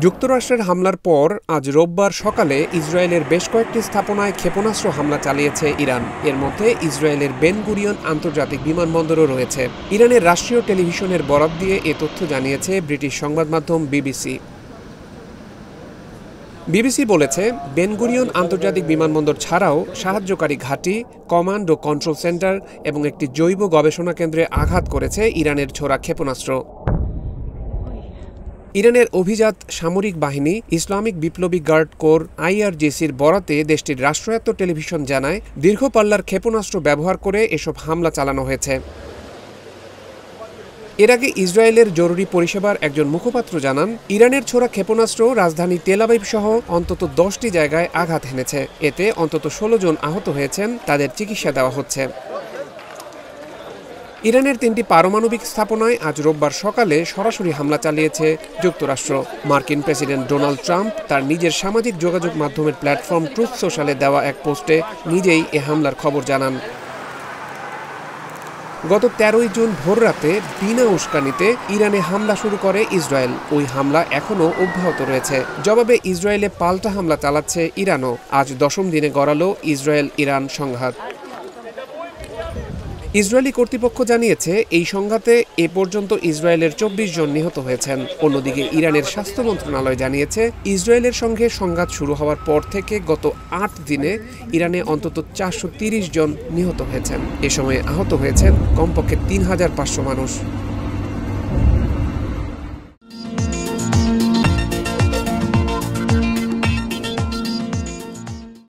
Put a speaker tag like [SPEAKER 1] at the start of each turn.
[SPEAKER 1] যুক্তরাষ্ট্রের হামলার পর আজ রোববার সকালে ইসরায়েলের বেশ কয়েকটি স্থাপনায় ক্ষেপণাস্ত্র হামলা চালিয়েছে ইরান। এর মধ্যে ইসরায়েলের বেন গুরিয়ন আন্তর্জাতিক বিমানবন্দরও রয়েছে। ইরানের রাষ্ট্রীয় টেলিভিশনের বরাত দিয়ে এ তথ্য জানিয়েছে ব্রিটিশ সংবাদ মাধ্যম বিবিসি। বিবিসি বলেছে, বেন গুরিয়ন আন্তর্জাতিক বিমানবন্দর ছাড়াও সাহায্যকারী ঘাঁটি, কমান্ড ও কন্ট্রোল সেন্টার এবং একটি জৈব গবেষণা কেন্দ্রে আঘাত করেছে ইরানের ছোড়া ক্ষেপণাস্ত্র। ইরানের অভিজাত সামরিক বাহিনী ইসলামিক বিপ্লবী গার্ড কোর আইআরজিসির বরাতে দেশটির রাষ্ট্রায়ত্ত টেলিভিশন জানায়, দীর্ঘ পাল্লার ক্ষেপণাস্ত্র ব্যবহার করে এসব হামলা চালানো হয়েছে। এর আগে ইসরায়েলের জরুরি পরিষেবার একজন মুখপাত্র জানান, ইরানের ছোড়া ক্ষেপণাস্ত্র রাজধানী তেল আবিব সহ অন্তত 10টি জায়গায় আঘাত হেনেছে। এতে অন্তত 16 জন আহত হয়েছেন, তাদের চিকিৎসা দেওয়া হচ্ছে। ইরানের 3টি পারমাণবিক স্থাপনায় আজ রোববার সকালে সরাসরি হামলা চালিয়েছে যুক্তরাষ্ট্র। মার্কিন প্রেসিডেন্ট ডোনাল্ড ট্রাম্প তার নিজের সামাজিক যোগাযোগ মাধ্যমের প্ল্যাটফর্ম ট্রুথ সোশ্যালে দেওয়া এক পোস্টে নিজেই এ হামলার খবর জানান। গত 13ই জুন ভোররাতে বিনা উস্কানিতে ইরানে হামলা শুরু করে ইসরায়েল। ওই হামলা এখনও অব্যাহত রয়েছে। জবাবে ইসরায়েলে পাল্টা হামলা চালাচ্ছে ইরানও। আজ 10ম দিনে গড়ালো ইসরায়েল ইরান সংঘাত। ইসরায়েলি কর্তৃপক্ষ জানিয়েছে, এই সংঘাতে এ পর্যন্ত ইসরায়েলের 24 জন নিহত হয়েছেন। অন্যদিকে ইরানের স্বাস্থ্য মন্ত্রণালয় জানিয়েছে, ইসরায়েলের সঙ্গে সংঘাত শুরু হওয়ার পর থেকে গত 8 দিনে ইরানে অন্তত 430 জন নিহত হয়েছেন। এ সময়ে আহত হয়েছেন কমপক্ষে 3500 মানুষ।